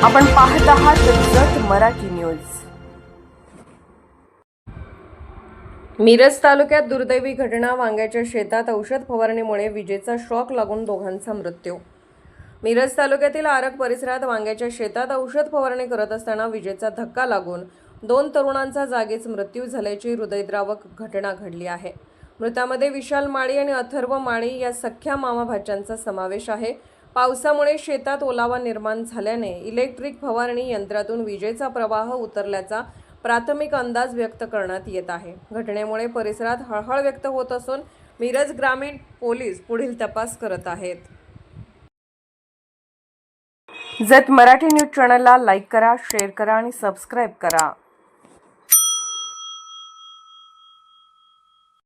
आपण पाहत आहात जत मराठी न्यूज। मिरज तालुक्यात दुर्दैवी घटना। वांग्याच्या शेतात औषध फवारणीमुळे विजेचा शॉक लागून दोघांचा मृत्यू। मिरज तालुक्यातील आरग परिसरात वांग्याच्या शेतात औषध फवारणी करत असताना विजेचा धक्का लागून 2 तरुणांचा जागीच मृत्यू झाल्याची हृदयद्रावक घटना घडली आहे। मृतांमध्ये विशाल माळी आणि अथर्व माळी या सख्या मामा भाच्यांचा समावेश आहे। पावसामुळे शेतात ओलावा निर्माण झाल्याने इलेक्ट्रिक फवारणी यंत्रातून विजेचा प्रवाह उतरल्याचा प्राथमिक अंदाज व्यक्त करण्यात येत आहे। घटनेमुळे परिसरात हळहळ व्यक्त होत असून मिरज ग्रामीण पोलीस पुढील तपास करत आहेत। जत मराठी न्यूज चॅनलला लाईक करा, शेअर करा आणि सबस्क्राइब करा।